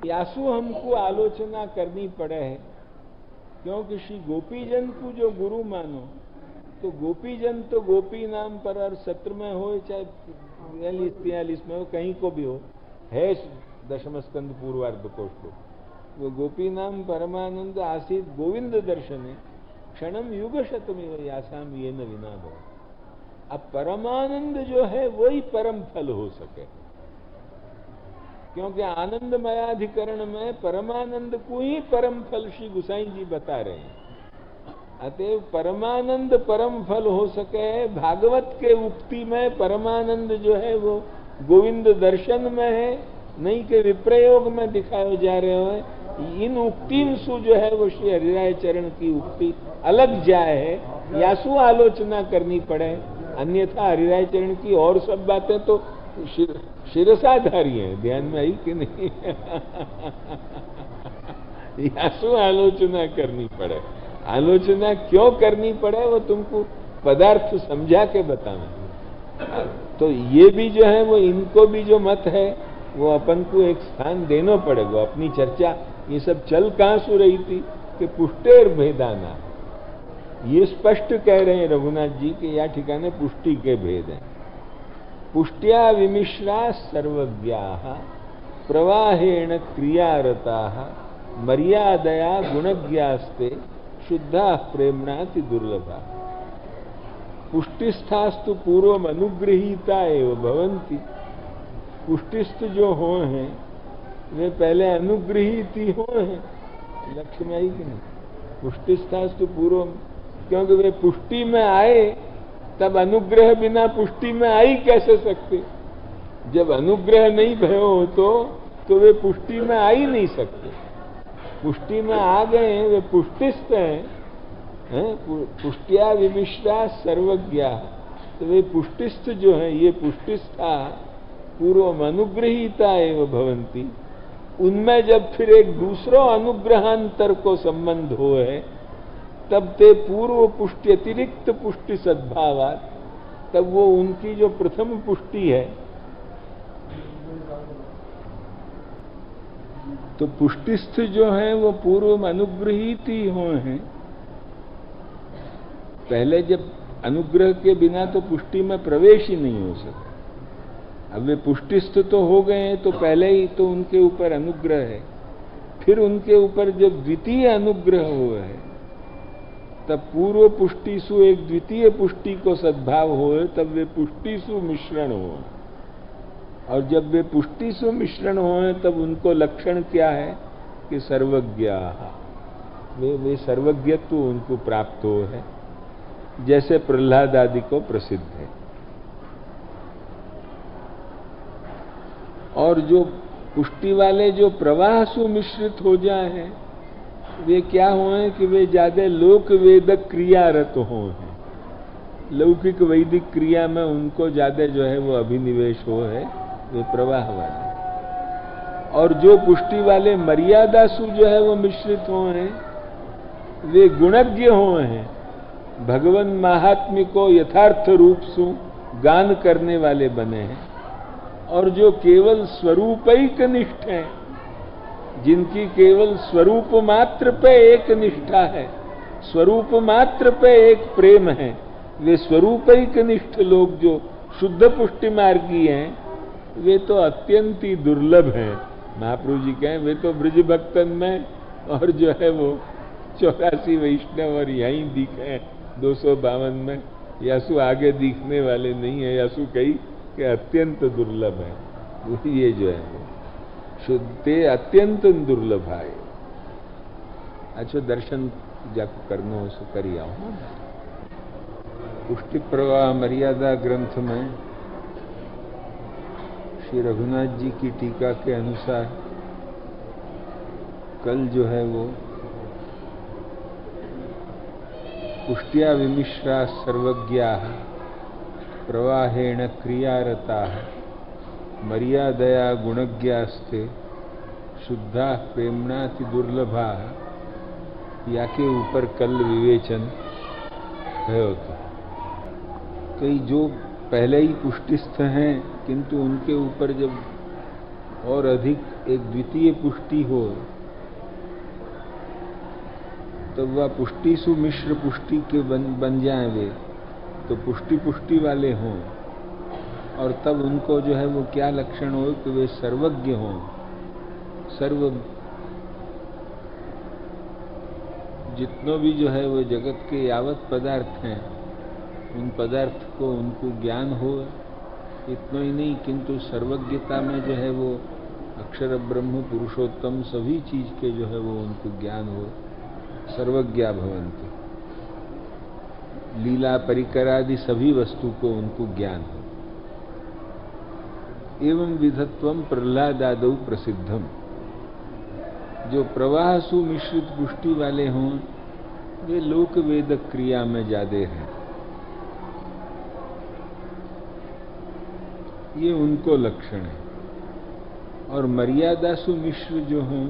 यासु हमको आलोचना करनी पड़े है, क्योंकि श्री गोपीजन को जो गुरु मानो, तो गोपीजन तो गोपी नाम पर और सत्र में हो चाहे 42-43 में हो, कहीं को भी हो, है दशम स्कंद पूर्वार्ध को श्लोक, वो गोपी नाम परमानंद आसीत गोविंद दर्शने क्षणम युग शतमेव यासाम ये न विना भव। अब परमानंद जो है वही परम फल हो सके, क्योंकि आनंदमयाधिकरण में परमानंद को ही परम फल श्री गुसाई जी बता रहे हैं। अतएव परमानंद परम फल हो सके, भागवत के उक्ति में परमानंद जो है वो गोविंद दर्शन में है, नहीं के विप्रयोग में दिखाए जा रहे हो। इन उक्तिन सु जो है वो श्री हरिराय चरण की उक्ति अलग जाए है, यासु आलोचना करनी पड़े, अन्यथा हरिराय चरण की और सब बातें तो शिरसाधारी है। ध्यान में आई कि नहीं? यासु आलोचना करनी पड़े। आलोचना क्यों करनी पड़े वो तुमको पदार्थ समझा के बताना। तो ये भी जो है वो इनको भी जो मत है वो अपन को एक स्थान देना पड़ेगा। अपनी चर्चा ये सब चल कहां सु रही थी कि पुष्टेर भेदाना, ये स्पष्ट कह रहे हैं रघुनाथ जी कि या ठिकाने पुष्टि के भेद हैं। पुष्ट्या विमिश्रा सर्वज्ञाः प्रवाहेण क्रियारताः मर्यादया गुणज्ञास्ते शुद्धा प्रेमणाति दुर्लभा। पुष्टिस्थास्तु पूर्वम अनुगृहीता एव भवन्ति। पुष्टिस्थ जो हो हैं वे पहले अनुगृहित ही हो हैं। लक्ष्य में आई कि नहीं? पुष्टिस्थास्तु पूर्वम, क्योंकि वे पुष्टि में आए, तब अनुग्रह बिना पुष्टि में आ ही कैसे सकते? जब अनुग्रह नहीं भयो तो वे पुष्टि में आ ही नहीं सकते। पुष्टि में आ गए हैं, वे पुष्टिस्थ हैं, पुष्ट्या विमिश्रा सर्वज्ञा, तो वे पुष्टिस्थ जो हैं, ये पुष्टिस्था पूर्व अनुग्रहीता एवं भवंती। उनमें जब फिर एक दूसरो अनुग्रहांतर को संबंध हो है, तब ते पूर्व पुष्टि अतिरिक्त पुष्टि सद्भावात, तब वो उनकी जो प्रथम पुष्टि है, तो पुष्टिस्थ जो है वो पूर्व अनुग्रहित ही हो हैं। पहले जब अनुग्रह के बिना तो पुष्टि में प्रवेश ही नहीं हो सकता। अब वे पुष्टिस्थ तो हो गए हैं, तो पहले ही तो उनके ऊपर अनुग्रह है, फिर उनके ऊपर जब द्वितीय अनुग्रह हुआ है, तब पूर्व पुष्टिसु एक द्वितीय पुष्टि को सद्भाव होए, तब वे पुष्टिसु मिश्रण हो। और जब वे पुष्टिसु मिश्रण होए, तब उनको लक्षण क्या है कि सर्वज्ञा, वे सर्वज्ञत्व उनको प्राप्त हो है, जैसे प्रहलाद आदि को प्रसिद्ध है। और जो पुष्टि वाले जो प्रवाह सुमिश्रित हो जाए हैं, वे क्या हुए कि वे ज्यादा लोक वेदक क्रियारत हो हैं। लौकिक वैदिक क्रिया में उनको ज्यादा जो है वो अभिनिवेश हो है, वे प्रवाह वाले। और जो पुष्टि वाले मर्यादा सु जो है वो मिश्रित हो हैं, वे गुणज्ञ हो हैं, भगवान महात्म्य को यथार्थ रूप से गान करने वाले बने हैं। और जो केवल स्वरूपैक निष्ठ हैं, जिनकी केवल स्वरूप मात्र पे एक निष्ठा है, स्वरूप मात्र पे एक प्रेम है, वे स्वरूपैक निष्ठ लोग जो शुद्ध पुष्टि मार्गी हैं, वे तो अत्यंत ही दुर्लभ हैं। महाप्रभु जी कहें वे तो ब्रज भक्तन में और जो है वो 84 वैष्णव और यहीं दिखे 252 में, यासु आगे दिखने वाले नहीं है। यासु कही कि अत्यंत दुर्लभ है। ये जो है वो शुद्धे अत्यंत दुर्लभ है। अच्छा, दर्शन जाको करना हो सो करी आओ। पुष्टि प्रवाह मर्यादा ग्रंथ में श्री रघुनाथ जी की टीका के अनुसार कल जो है वो पुष्ट्या विमिश्रा सर्वज्ञा प्रवाहेण क्रियारता मर्यादया गुणज्ञास्ते शुद्धा प्रेमणाति दुर्लभा, या के ऊपर कल विवेचन है होता। कई जो पहले ही पुष्टिस्थ हैं, किंतु उनके ऊपर जब और अधिक एक द्वितीय पुष्टि हो, तो वह पुष्टि सुमिश्र पुष्टि के बन जाए वे, तो पुष्टि पुष्टि वाले हों। और तब उनको जो है वो क्या लक्षण हो कि वे सर्वज्ञ हों। जितनों भी जो है वो जगत के यावत पदार्थ हैं, उन पदार्थ को उनको ज्ञान हो। इतना ही नहीं, किंतु सर्वज्ञता में जो है वो अक्षर ब्रह्म पुरुषोत्तम सभी चीज के जो है वो उनको ज्ञान हो। सर्वज्ञा भवन्ति, लीला परिकरादि सभी वस्तु को उनको ज्ञान हो। एवं विधत्वम प्रहलादादौ प्रसिद्धम, जो प्रवाह सुमिश्रित पुष्टि वाले हों वे लोक वेद क्रिया में ज्यादे हैं। ये उनको लक्षण है। और मर्यादा सुमिश्र जो हों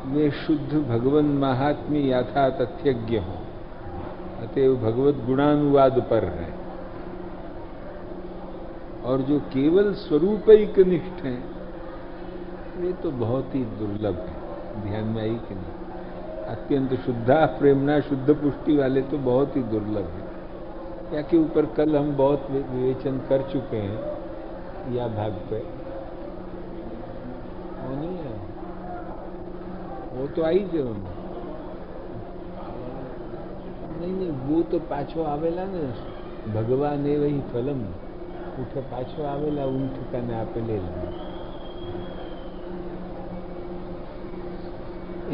वे शुद्ध भगवन् महात्म्य यथा तथ्यज्ञ हों, अतएव भगवत गुणानुवाद पर है। और जो केवल स्वरूपैक निष्ठ हैं वे तो बहुत ही दुर्लभ है। ध्यान में आई कि नहीं? अत्यंत शुद्धा प्रेमना शुद्ध पुष्टि वाले तो बहुत ही दुर्लभ है। या के ऊपर कल हम बहुत विवेचन कर चुके हैं या भाग पे, वो नहीं है, वो तो आई जो नहीं, वो तो पाछो आवेला ने भगवान ए वही फलम उठे पाछो आवेला उन ठिकाने आपे ले लेना।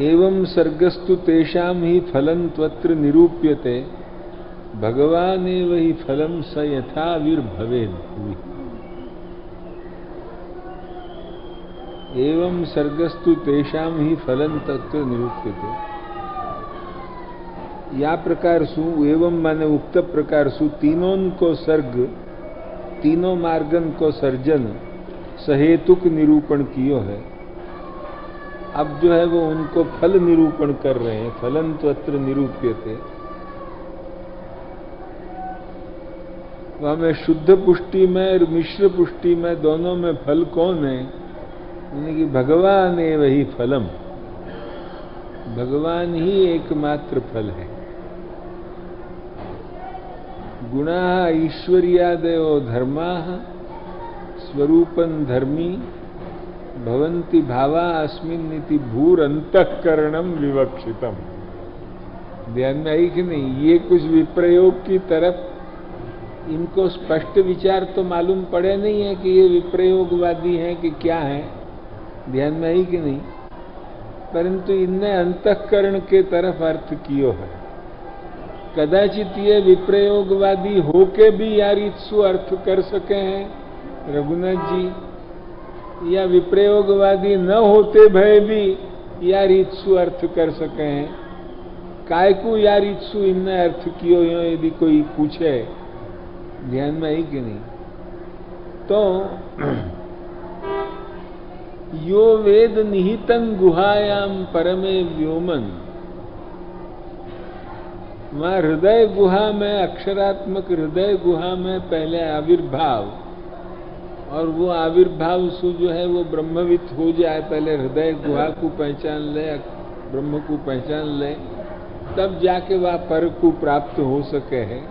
एवं सर्गस्तु तेषाम ही फलं त्वत्र निरूप्यते भगवान एव हि फलं स यथा विर्भवेद भुवि। एवं सर्गस्तु तेषाम ही फलं तत्र निरूप्यते। या प्रकार सु एवं माने उक्त प्रकार सु तीनों को सर्ग, तीनों मार्गन को सर्जन सहेतुक निरूपण कियो है। अब जो है वो उनको फल निरूपण कर रहे हैं। फलं त्वत्र निरूप्यते, वह में शुद्ध पुष्टि में और मिश्र पुष्टि में दोनों में फल कौन है? यानी कि भगवान एव हि फलम, भगवान ही एकमात्र फल है। गुणा ईश्वर्यादयो धर्मा स्वरूपं धर्मी भवन्ति भावा अस्मिन्निति भूर अंतःकरणम विवक्षितम। ध्यान में आई कि नहीं? ये कुछ विप्रयोग की तरफ इनको स्पष्ट विचार तो मालूम पड़े नहीं है कि ये विप्रयोगवादी हैं कि क्या है। ध्यान में आई कि नहीं? परंतु इनने अंतःकरण के तरफ अर्थ कियो है। कदाचित ये विप्रयोगवादी होके भी यार इत्सु अर्थ कर सके हैं रघुनाथ जी, या विप्रयोगवादी न होते भय भी यार इत्सु अर्थ कर सके हैं। कायकु यार इत्सु इनने अर्थ कियो यदि कोई पूछे। ध्यान में आई कि नहीं? तो यो वेद निहितं गुहायाम परमे व्योमन, वहां हृदय गुहा में, अक्षरात्मक हृदय गुहा में पहले आविर्भाव, और वो आविर्भाव सु जो है वो ब्रह्मविद हो जाए, पहले हृदय गुहा को पहचान ले, ब्रह्म को पहचान ले, तब जाके वह पर को प्राप्त हो सके है।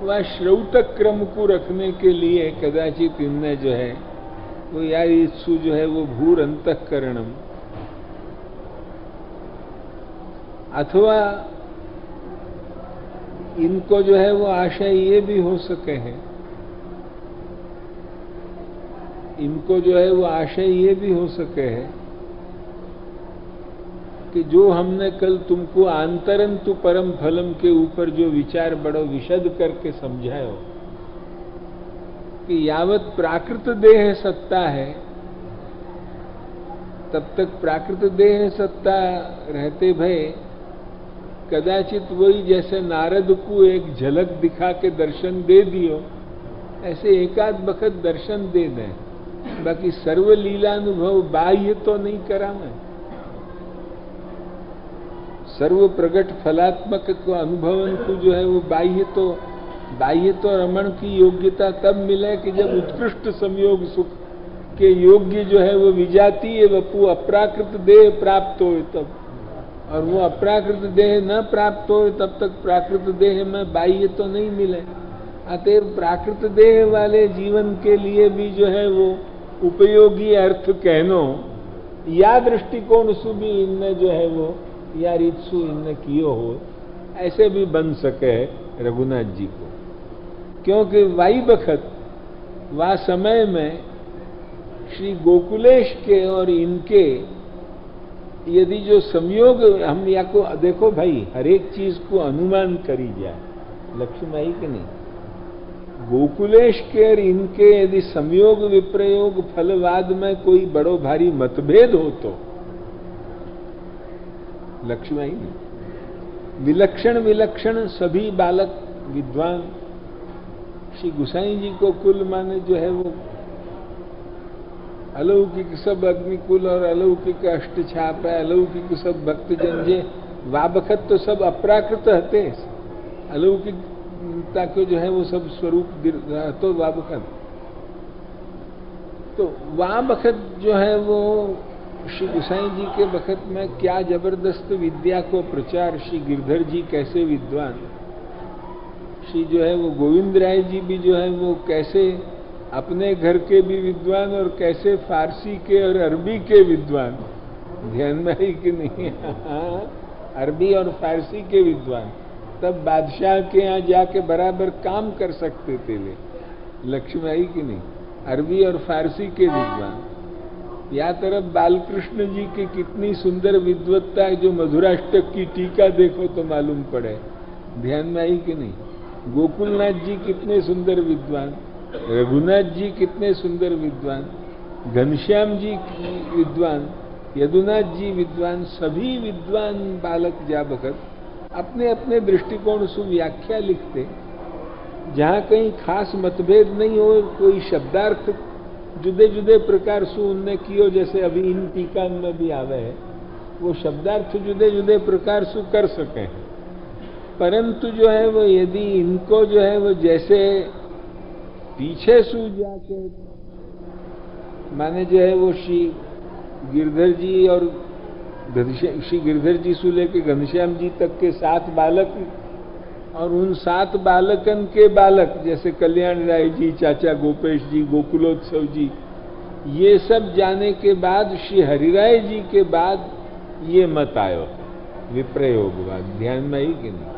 वह श्रौतक क्रम को रखने के लिए कदाचित इनने जो है वो यार इत्सु जो है वो भूर अंतःकरणम, अथवा इनको जो है वो आशय ये भी हो सके है, इनको जो है वो आशय ये भी हो सके है कि जो हमने कल तुमको आंतरंतु परम फलम के ऊपर जो विचार बड़ो विशद करके समझायो कि यावत प्राकृत देह सत्ता है तब तक प्राकृत देह सत्ता रहते भय कदाचित वही जैसे नारद को एक झलक दिखा के दर्शन दे दियो, ऐसे एकाध बखत दर्शन दे दें, बाकी सर्व लीलानुभव बाह्य तो नहीं करा मैं। सर्व प्रगट फलात्मक को अनुभवन को जो है वो बाह्य तो रमण की योग्यता तब मिले कि जब उत्कृष्ट संयोग सुख के योग्य जो है वो विजातीय वपु अप्राकृत देह प्राप्त हो तब, और वो अप्राकृत देह न प्राप्त हो तब तक प्राकृत देह में बाह्य तो नहीं मिले। अतएव प्राकृत देह वाले जीवन के लिए भी जो है वो उपयोगी अर्थ कहनो या दृष्टिकोण सु भी इनने जो है वो या रीतसु इनने कियो हो, ऐसे भी बन सके रघुनाथ जी को। क्योंकि वाई बखत वा समय में श्री गोकुलेश के और इनके यदि जो संयोग हम या को देखो भाई, हर एक चीज को अनुमान करी जाए, लक्ष्मी आई कि नहीं। गोकुलेश के और इनके यदि संयोग विप्रयोग फलवाद में कोई बड़ो भारी मतभेद हो तो लक्ष्मी आई नहीं। विलक्षण विलक्षण सभी बालक विद्वान श्री गुसाई जी को कुल माने जो है वो अलौकिक सब अग्निकुल और अलौकिक अष्टछाप है, अलौकिक सब भक्तजन जे वा बखत तो सब अप्राकृत हते, अलौकिकता को जो है वो सब स्वरूप तो वा बखत, तो वा बखत जो है वो श्री गुसाई जी के बखत में क्या जबरदस्त विद्या को प्रचार, श्री गिरधर जी कैसे विद्वान, श्री जो है वो गोविंद राय जी भी जो है वो कैसे अपने घर के भी विद्वान और कैसे फारसी के और अरबी के विद्वान, ध्यान में आई कि नहीं। अरबी और फारसी के विद्वान तब बादशाह के यहाँ जाके बराबर काम कर सकते थे वे, लक्ष्मी आई कि नहीं। अरबी और फारसी के विद्वान। या तरफ बालकृष्ण जी की कितनी सुंदर विद्वत्ता है, जो मधुराष्टक की टीका देखो तो मालूम पड़े, ध्यान में आई कि नहीं। गोकुलनाथ जी कितने सुंदर विद्वान, रघुनाथ जी कितने सुंदर विद्वान, घनश्याम जी विद्वान, यदुनाथ जी विद्वान, सभी विद्वान बालक जा बखत अपने अपने दृष्टिकोण से व्याख्या लिखते, जहाँ कहीं खास मतभेद नहीं हो, कोई शब्दार्थ जुदे जुदे प्रकार से उनने कियो, जैसे अभी इन टीका में भी आवे है, वो शब्दार्थ जुदे जुदे प्रकार से कर सके। परंतु जो है वो यदि इनको जो है वो जैसे पीछे सू जाके माने जो है वो श्री गिरधर जी और श्री गिरधर जी से लेके घनश्याम जी तक के 7 बालक, और उन 7 बालकन के बालक जैसे कल्याण राय जी, चाचा गोपेश जी, गोकुलोत्सव जी, ये सब जाने के बाद श्री हरिराय जी के बाद ये मत आयो विप्रयोगवाद, ध्यान में आई कि नहीं।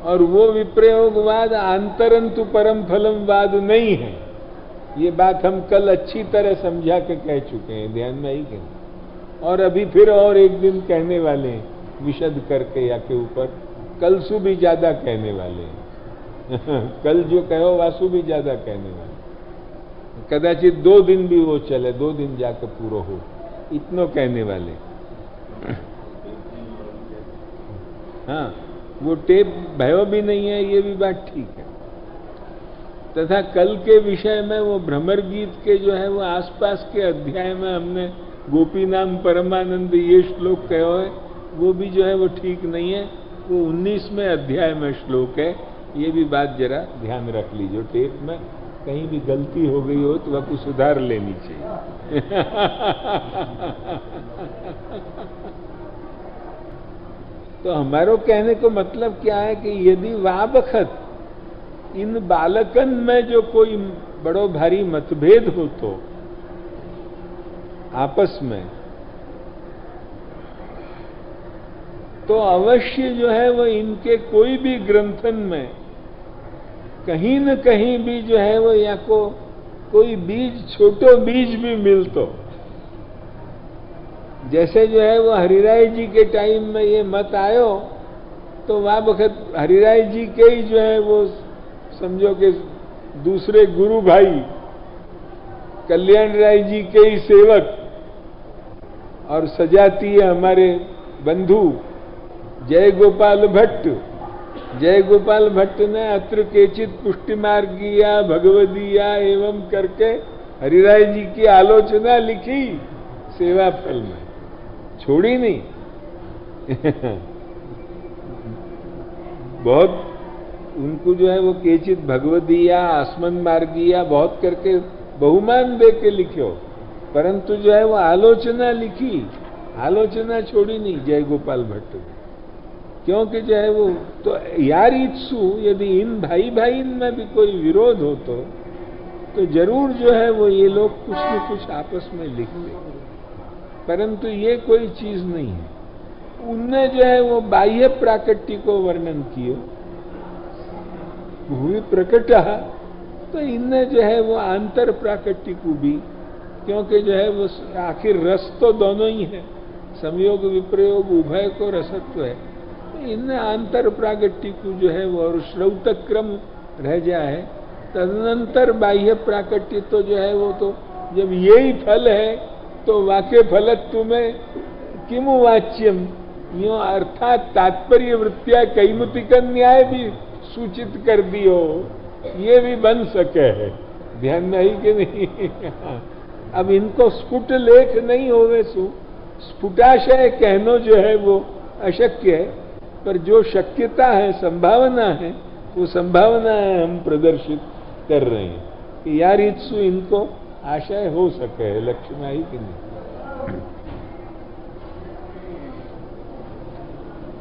और वो विप्रयोगवाद आंतरंतु परम फलम वाद नहीं है, ये बात हम कल अच्छी तरह समझा के कह चुके हैं, ध्यान में आई कि नहीं। और अभी फिर और एक दिन कहने वाले हैं विशद करके या के ऊपर, कल सु भी ज्यादा कहने वाले हैं। कल जो कहो वासु भी ज्यादा कहने वाले, कदाचित 2 दिन भी वो चले, 2 दिन जाकर पूरा हो, इतनो कहने वाले। हाँ, वो टेप भयो भी नहीं है, ये भी बात ठीक है। तथा कल के विषय में वो भ्रमर गीत के जो है वो आसपास के अध्याय में हमने गोपी नाम परमानंद ये श्लोक कहो है, वो भी जो है वो ठीक नहीं है, वो 19वें अध्याय में श्लोक है। ये भी बात जरा ध्यान रख लीजिए, टेप में कहीं भी गलती हो गई हो तो वह को सुधार लेनी चाहिए। तो हमारो कहने को मतलब क्या है कि यदि वा बखत इन बालकन में जो कोई बड़ो भारी मतभेद हो तो आपस में, तो अवश्य जो है वो इनके कोई भी ग्रंथन में कहीं न कहीं भी जो है वो या को कोई बीज, छोटो बीज भी मिलतो। जैसे जो है वो हरिराय जी के टाइम में ये मत आयो, तो वह वक्त हरिराय जी के ही जो है वो समझो कि दूसरे गुरु भाई कल्याण राय जी के ही सेवक और सजातीय हमारे बंधु जय गोपाल भट्ट, जय गोपाल भट्ट ने अत्र केचित पुष्टि मार्गिया भगवदीया एवं करके हरिराय जी की आलोचना लिखी सेवा फल में, छोड़ी नहीं। बहुत उनको जो है वो केचित भगवदीया आसमन मार्गिया बहुत करके बहुमान दे के लिखो, परंतु जो है वो आलोचना लिखी, आलोचना छोड़ी नहीं जय गोपाल भट्ट। क्योंकि जो है वो तो यार इत्सु, यदि इन भाई भाई में भी कोई विरोध हो तो जरूर जो है वो ये लोग कुछ न कुछ आपस में लिखते, परंतु ये कोई चीज नहीं है। उनने जो है वो बाह्य प्राकट्य को वर्णन किया, भूमि प्रकटा, तो इनने जो है वो आंतर प्राकट्य को भी, क्योंकि जो है वो आखिर रस तो दोनों ही है, संयोग विप्रयोग उभय को रसत्व है, तो इनने आंतर प्राकट्य को जो है वो और श्रौतक क्रम रह जाए, तदनंतर बाह्य प्राकट्य तो जो है वो तो जब यही फल है तो वाक्य फलत्व में किमु वाच्यम, यो अर्थात तात्पर्य वृत्तिया कैमुतिक न्याय भी सूचित कर दियो, ये भी बन सके है, ध्यान नहीं कि नहीं। अब इनको स्फुट लेख नहीं होवे सु, स्फुटाशय कहनो जो है वो अशक्य है, पर जो शक्यता है, संभावना है, वो संभावना हम प्रदर्शित कर रहे हैं कि यार इत्सु इनको आशय हो सके, लक्ष्य में ही कि नहीं।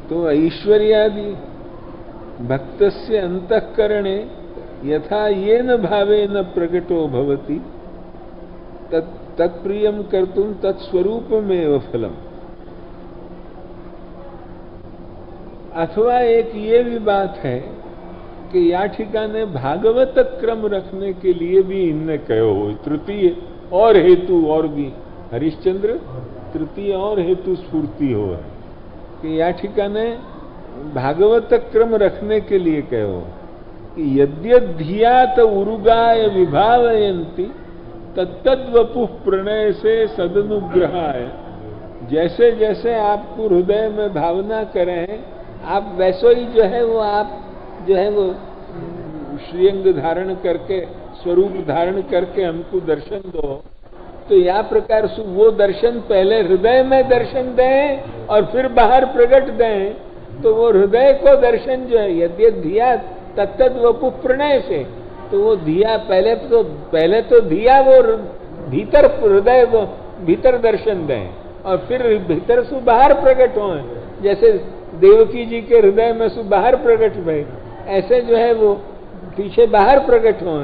तो ऐश्वर्यादि भक्तस्य अंतःकरणे यथा येन भावेन प्रकटो भवति तत्प्रियम कर्तुम तत्स्वरूपमेव फलम। अथवा एक ये भी बात है कि या ठिकाने भागवत क्रम रखने के लिए भी इनने कहो हो, तृतीय और हेतु और भी हरिश्चंद्र तृतीय और हेतु स्फूर्ति हो कि या ठिकाने भागवत क्रम रखने के लिए कहो कि यद्यधियात उरुगाय विभावयन्ति तत्तद्वपुः प्रणय से सदनुग्रहाय। जैसे जैसे आपको हृदय में भावना करें आप वैसे ही जो है वो आप जो है वो श्रीअंग धारण करके स्वरूप धारण करके हमको दर्शन दो, तो या प्रकार से वो दर्शन पहले हृदय में दर्शन दें और फिर बाहर प्रकट दें, तो वो हृदय को दर्शन जो है यद्य धिया तत्तद वपु प्रणय से, तो वो धिया पहले तो धिया वो भीतर हृदय वो भीतर दर्शन दें और फिर भीतर से बाहर प्रकट हो। जैसे देवकी जी के हृदय में से बाहर प्रकट भय, ऐसे जो है वो पीछे बाहर प्रकट हो।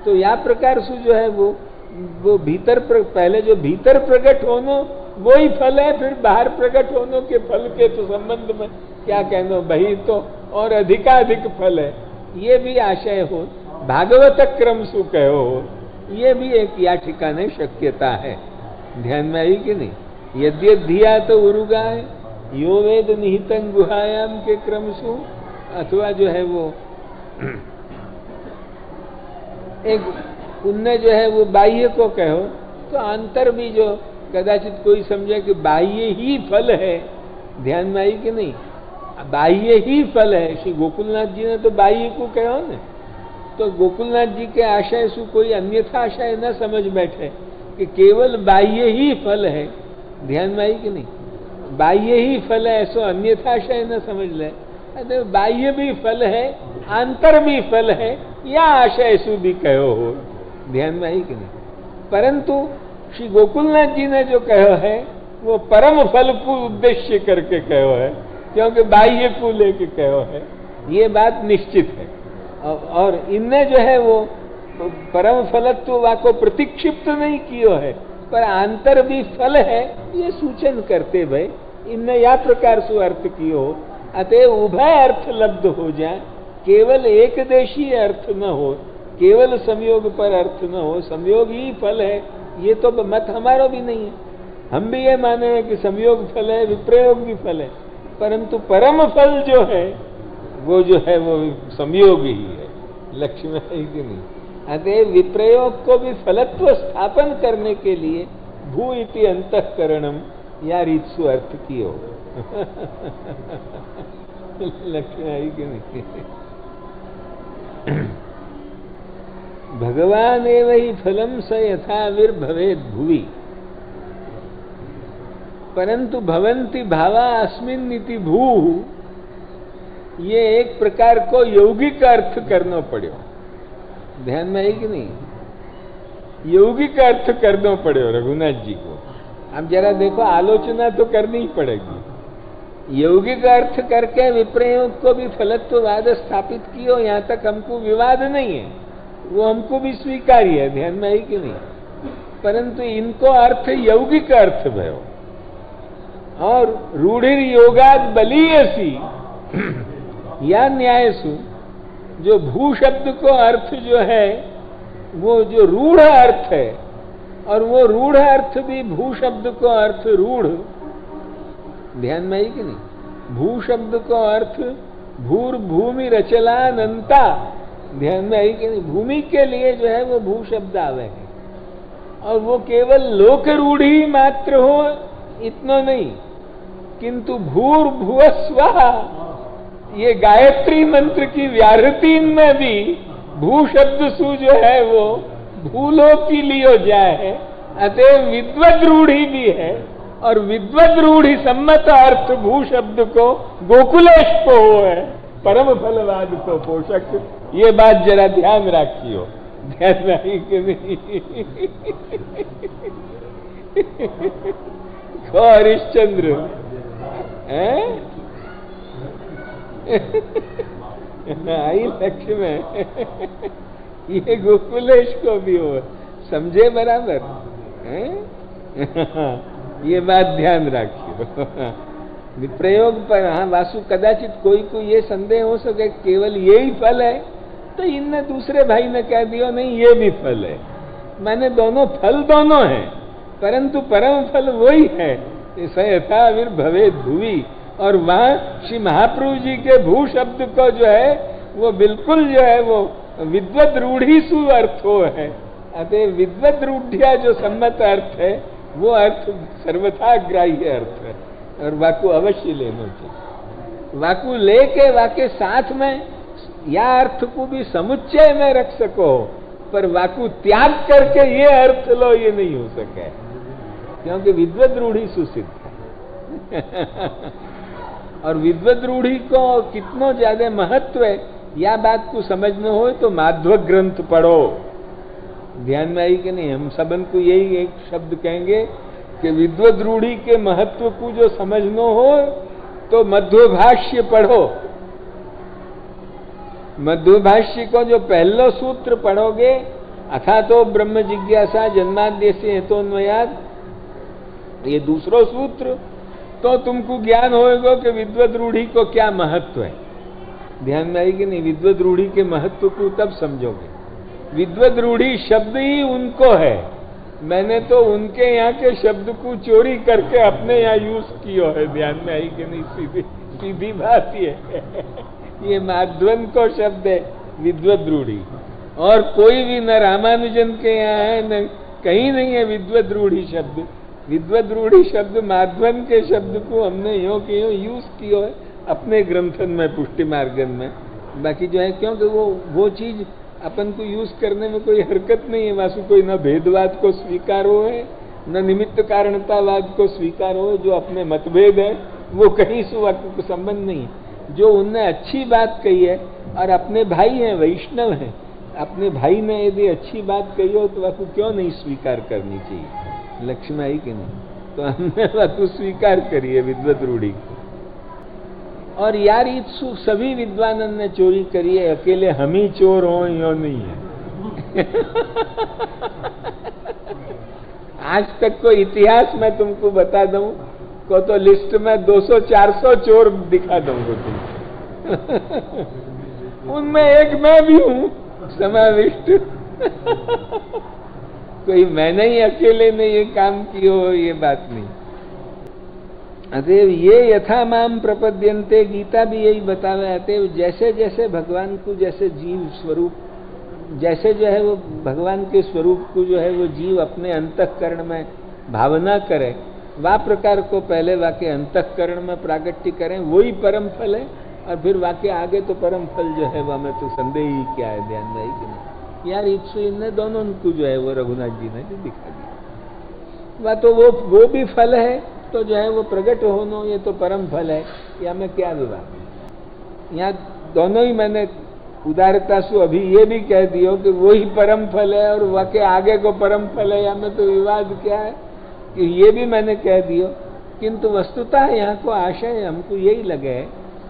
तो या प्रकार से जो है वो भीतर पहले जो भीतर प्रकट होनो वो ही फल है, फिर बाहर प्रकट होनो के फल के तो संबंध में क्या कहना, वही तो और अधिकाधिक फल है, ये भी आशय हो। भागवत क्रम सु कहो हो, ये भी एक या ठिकाने शक्यता है, ध्यान में आई कि नहीं। यद्य धिया तो उरुगाय यो वेद निहितं गुहायाम के क्रम सु, अथवा जो है वो एक उनने जो है वो बाह्य को कहो, तो अंतर भी जो कदाचित कोई समझे कि बाह्य ही फल है, ध्यान में आई कि नहीं, बाह्य ही फल है। श्री गोकुलनाथ जी ने तो बाह्य को कहो ने, तो गोकुलनाथ जी के आशय से कोई अन्यथा आशय न समझ बैठे कि केवल बाह्य ही फल है, ध्यान में आई कि नहीं, बाह्य ही फल है ऐसा अन्यथा आशय न समझ ले। अरे बाह्य भी फल है, आंतर भी फल है, या आशय सु भी कहो हो, ध्यान में आई कि नहीं। परंतु श्री गोकुलनाथ जी ने जो कहो है वो परम फल को उद्देश्य करके कहो है, क्योंकि बाह्य को लेके कहो है, ये बात निश्चित है। और इनने जो है वो परम फलत्व वाको प्रतिक्षिप्त नहीं कियो है, पर आंतर भी फल है ये सूचन करते भाई, इनने या प्रकार से अर्थ कियो, अतः उभय अर्थ लब्ध हो जाए, केवल एक देशीय अर्थ न हो, केवल संयोग पर अर्थ न हो, संयोग ही फल है, ये तो मत हमारा भी नहीं है। हम भी ये माने हैं कि संयोग फल है, विप्रयोग भी फल है, परंतु परम फल जो है वो जो है वो संयोग ही है, लक्ष्य में है कि नहीं। अतः विप्रयोग को भी फलत्व स्थापन करने के लिए भू इति अंतःकरणम या रीत्सु अर्थ कियो। लक्ष्य है कि नहीं। भगवान एव ही फलम स यथा विर्भवेद भुवि, परंतु भवन्ति भावा अस्मिन् इति भू, ये एक प्रकार को यौगिक अर्थ करना पड़ो, ध्यान में है कि नहीं। यौगिक अर्थ कर दो पड़े रघुनाथ जी को। अब जरा देखो, आलोचना तो करनी ही पड़ेगी। यौगिक अर्थ करके विप्रयोग को भी फलत्ववाद स्थापित कियो, यहां तक हमको विवाद नहीं है, वो हमको भी स्वीकार्य है, ध्यान में आई कि नहीं। परंतु इनको अर्थ यौगिक अर्थ भयो और रूढ़िर योगाद बलीयसी या न्यायसु, जो भू शब्द को अर्थ जो है वो जो रूढ़ अर्थ है, और वो रूढ़ अर्थ भी भू शब्द को अर्थ रूढ़, ध्यान में आई कि नहीं। भू शब्द को अर्थ भूर भूमि रचलानंता, ध्यान में आई कि नहीं। भूमि के लिए जो है वो भू शब्द आवे है, और वो केवल लोक रूढ़ी मात्र हो इतना नहीं, किंतु भूर भुवस्वः, ये गायत्री मंत्र की व्याहृति में भी भू शब्द सु जो है वो भूलोक की लियो जाए है, अतः विद्वद रूढ़ी भी है, और विद्वद रूढ़ी सम्मत अर्थ भू शब्द को गोकुलेश को है, परम फलवाद को पोषक। ये बात जरा ध्यान रखियो, ध्यान रखी कि नहीं। हरिश्चंद्र आई लक्ष्य में ये गोकुलेश को भी हो, समझे बराबर है? ये बात ध्यान रखियो। विप्रयोग पर हाँ वासु, कदाचित कोई को ये संदेह हो सके केवल यही फल है, तो इनने दूसरे भाई ने कह दिया नहीं ये भी फल है। मैंने दोनों फल दोनों हैं, परंतु परम फल वही है, यथा भवे भुवि। और वहां श्री महाप्रभु जी के भू शब्द को जो है वो बिल्कुल जो है वो विद्वद रूढ़ी सु अर्थ हो है, अतः विद्वद रूढ़िया जो सम्मत अर्थ है वो अर्थ सर्वथा ग्राह्य अर्थ है, और वाकु अवश्य लेना चाहिए। वाकु लेके वाके साथ में या अर्थ को भी समुच्चय में रख सको, पर वाकु त्याग करके ये अर्थ लो, ये नहीं हो सके, क्योंकि विद्वद रूढ़ी सुसिद्ध है। और विद्वद रूढ़ी को कितना ज्यादा महत्व है, या बात को समझना हो तो माध्व ग्रंथ पढ़ो, ध्यान में आई कि नहीं। हम सबन को यही एक शब्द कहेंगे कि विद्वद रूढ़ी के महत्व को जो समझना हो तो मध्वभाष्य पढ़ो। मध्वभाष्य को जो पहला सूत्र पढ़ोगे, अथा तो ब्रह्म जिज्ञासा जन्माद्यस्य हेतोन्वयात्, ये दूसरा सूत्र, तो तुमको ज्ञान होगा कि विद्वद रूढ़ी को क्या महत्व है, ध्यान में आएगी नहीं। विद्वद रूढ़ी के महत्व को तब समझोगे। विद्वद रूढ़ी शब्द ही उनको है, मैंने तो उनके यहाँ के शब्द को चोरी करके अपने यहाँ यूज किया है, ध्यान में आई कि नहीं। सीधी बात ये माध्वन को शब्द है विद्वद रूढ़ी, और कोई भी न रामानुजन के यहाँ है न कहीं नहीं है विद्वद रूढ़ी शब्द। विद्वद रूढ़ी शब्द माध्वन के शब्द को हमने यो के यो यूज किया है अपने ग्रंथन में, पुष्टि मार्गन में। बाकी जो है क्योंकि वो चीज अपन को यूज करने में कोई हरकत नहीं है। वासु कोई न भेदवाद को स्वीकार हो है, न निमित्त कारणतावाद को स्वीकार हो, जो अपने मतभेद है वो कहीं से वाक्य को संबंध नहीं है। जो उनने अच्छी बात कही है, और अपने भाई हैं, वैष्णव हैं, अपने भाई ने यदि अच्छी बात कही हो तो वाकु क्यों नहीं स्वीकार करनी चाहिए, लक्ष्य में आई कि नहीं। तो हमने वाकु स्वीकार करी है विद्वत रूढ़ी को। और यार इत्सु सभी विद्वानन ने चोरी करी है, अकेले हम ही चोर हो यो नहीं है। आज तक को इतिहास में तुमको बता दूं को तो लिस्ट में 200-400 चोर दिखा दूंगा तुमको। उनमें एक मैं भी हूं समाविष्ट। कोई मैंने ही अकेले ने ये काम किया हो ये बात नहीं। अतएव ये यथा माम प्रपद्यन्ते, गीता भी यही बतावे। अतएव जैसे जैसे भगवान को, जैसे जीव स्वरूप, जैसे जो है वो भगवान के स्वरूप को जो है वो जीव अपने अंतःकरण में भावना करे, वा प्रकार को पहले वाके अंतःकरण में प्रागट्य करें, वही परम फल है। और फिर वाके आगे तो परम फल जो है वह में तो संदेह ही क्या है, ध्यान में आई कि नहीं। यार इत्सु इनने दोनों को जो है वो रघुनाथ जी ने भी दिखा दिया। वह तो वो भी फल है, तो जो है वो प्रकट होना ये तो परम फल है, या में क्या विवाद। यहाँ दोनों ही मैंने उदारता से अभी ये भी कह दियो कि वही परम फल है और वह के आगे को परम फल है, या में तो विवाद क्या है कि ये भी मैंने कह दियो। किंतु वस्तुतः यहाँ को आशय हमको यही लगे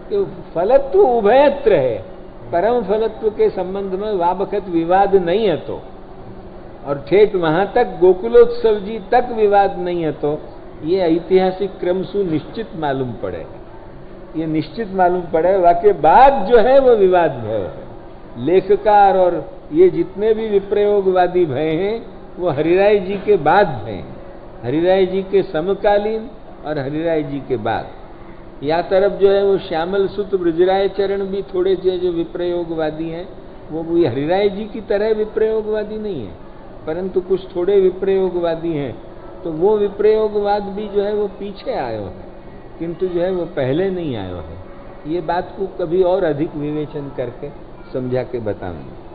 कि फलत्व उभयत्र है, परम फलत्व के संबंध में वाबखत विवाद नहीं है तो, और ठेठ वहां तक गोकुलोत्सव जी तक विवाद नहीं है तो ये ऐतिहासिक क्रम सुनिश्चित मालूम पड़े, ये निश्चित मालूम पड़े। वाके बाद जो है वो विवाद भय है। लेखकार और ये जितने भी विप्रयोगवादी भय हैं वो हरिराय जी के बाद भय हैं, हरिराय जी के समकालीन और हरिराय जी के बाद। या तरफ जो है वो श्यामल सुत ब्रजराय चरण भी थोड़े से जो विप्रयोगवादी हैं वो भी हरिराय जी की तरह विप्रयोगवादी नहीं है, परंतु कुछ थोड़े विप्रयोगवादी हैं, तो वो विप्रयोगवाद भी जो है वो पीछे आयो है, किंतु जो है वो पहले नहीं आयो है। ये बात को कभी और अधिक विवेचन करके समझा के बताऊंगा।